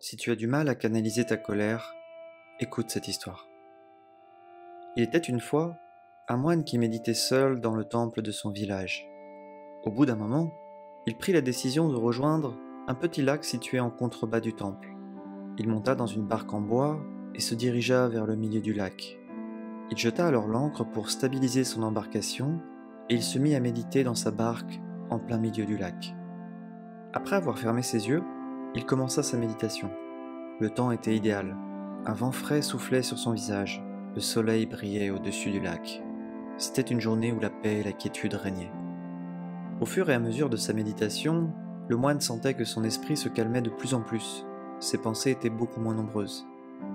Si tu as du mal à canaliser ta colère, écoute cette histoire. Il était une fois un moine qui méditait seul dans le temple de son village. Au bout d'un moment, il prit la décision de rejoindre un petit lac situé en contrebas du temple. Il monta dans une barque en bois et se dirigea vers le milieu du lac. Il jeta alors l'ancre pour stabiliser son embarcation et il se mit à méditer dans sa barque en plein milieu du lac. Après avoir fermé ses yeux, il commença sa méditation. Le temps était idéal. Un vent frais soufflait sur son visage. Le soleil brillait au-dessus du lac. C'était une journée où la paix et la quiétude régnaient. Au fur et à mesure de sa méditation, le moine sentait que son esprit se calmait de plus en plus. Ses pensées étaient beaucoup moins nombreuses.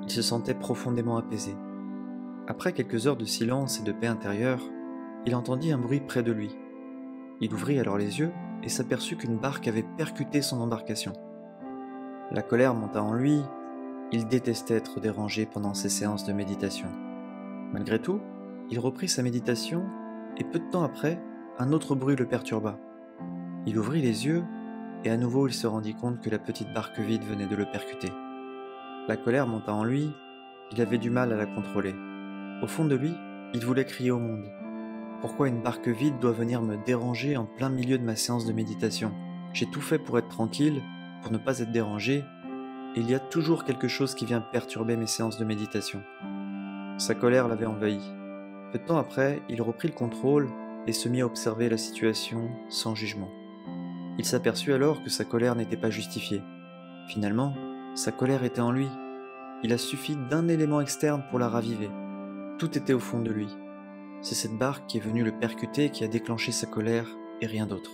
Il se sentait profondément apaisé. Après quelques heures de silence et de paix intérieure, il entendit un bruit près de lui. Il ouvrit alors les yeux et s'aperçut qu'une barque avait percuté son embarcation. La colère monta en lui, il détestait être dérangé pendant ses séances de méditation. Malgré tout, il reprit sa méditation et peu de temps après, un autre bruit le perturba. Il ouvrit les yeux et à nouveau il se rendit compte que la petite barque vide venait de le percuter. La colère monta en lui, il avait du mal à la contrôler. Au fond de lui, il voulait crier au monde. Pourquoi une barque vide doit venir me déranger en plein milieu de ma séance de méditation? J'ai tout fait pour être tranquille, pour ne pas être dérangé, et il y a toujours quelque chose qui vient perturber mes séances de méditation. Sa colère l'avait envahi. Peu de temps après, il reprit le contrôle et se mit à observer la situation sans jugement. Il s'aperçut alors que sa colère n'était pas justifiée. Finalement, sa colère était en lui. Il a suffi d'un élément externe pour la raviver. Tout était au fond de lui. C'est cette barque qui est venue le percuter qui a déclenché sa colère et rien d'autre.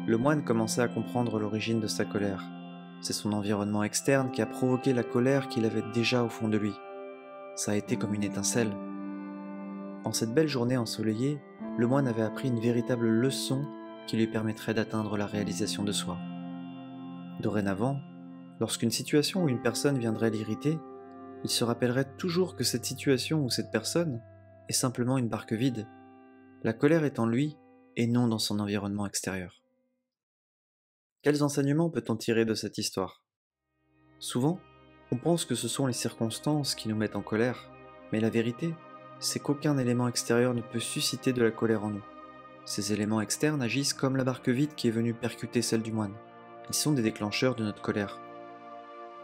Le moine commençait à comprendre l'origine de sa colère. C'est son environnement externe qui a provoqué la colère qu'il avait déjà au fond de lui. Ça a été comme une étincelle. En cette belle journée ensoleillée, le moine avait appris une véritable leçon qui lui permettrait d'atteindre la réalisation de soi. Dorénavant, lorsqu'une situation ou une personne viendrait l'irriter, il se rappellerait toujours que cette situation ou cette personne est simplement une barque vide. La colère est en lui et non dans son environnement extérieur. Quels enseignements peut-on tirer de cette histoire? Souvent, on pense que ce sont les circonstances qui nous mettent en colère, mais la vérité, c'est qu'aucun élément extérieur ne peut susciter de la colère en nous. Ces éléments externes agissent comme la barque vide qui est venue percuter celle du moine. Ils sont des déclencheurs de notre colère.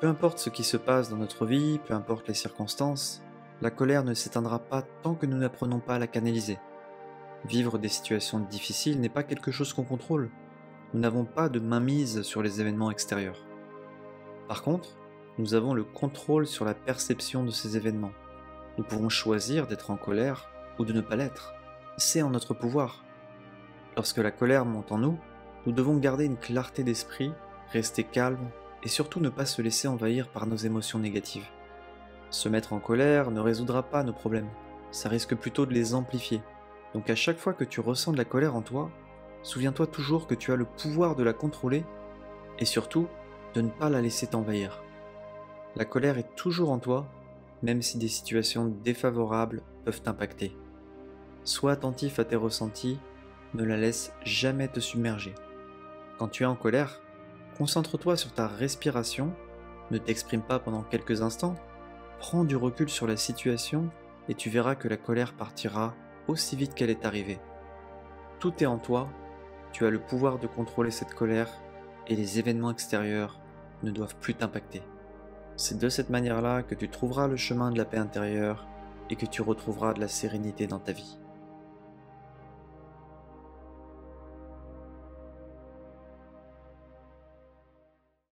Peu importe ce qui se passe dans notre vie, peu importe les circonstances, la colère ne s'éteindra pas tant que nous n'apprenons pas à la canaliser. Vivre des situations difficiles n'est pas quelque chose qu'on contrôle. Nous n'avons pas de mainmise sur les événements extérieurs. Par contre, nous avons le contrôle sur la perception de ces événements. Nous pouvons choisir d'être en colère ou de ne pas l'être. C'est en notre pouvoir. Lorsque la colère monte en nous, nous devons garder une clarté d'esprit, rester calme et surtout ne pas se laisser envahir par nos émotions négatives. Se mettre en colère ne résoudra pas nos problèmes, ça risque plutôt de les amplifier. Donc à chaque fois que tu ressens de la colère en toi, souviens-toi toujours que tu as le pouvoir de la contrôler et surtout de ne pas la laisser t'envahir. La colère est toujours en toi, même si des situations défavorables peuvent t'impacter. Sois attentif à tes ressentis, ne la laisse jamais te submerger. Quand tu es en colère, concentre-toi sur ta respiration, ne t'exprime pas pendant quelques instants, prends du recul sur la situation et tu verras que la colère partira aussi vite qu'elle est arrivée. Tout est en toi, tu as le pouvoir de contrôler cette colère et les événements extérieurs ne doivent plus t'impacter. C'est de cette manière-là que tu trouveras le chemin de la paix intérieure et que tu retrouveras de la sérénité dans ta vie.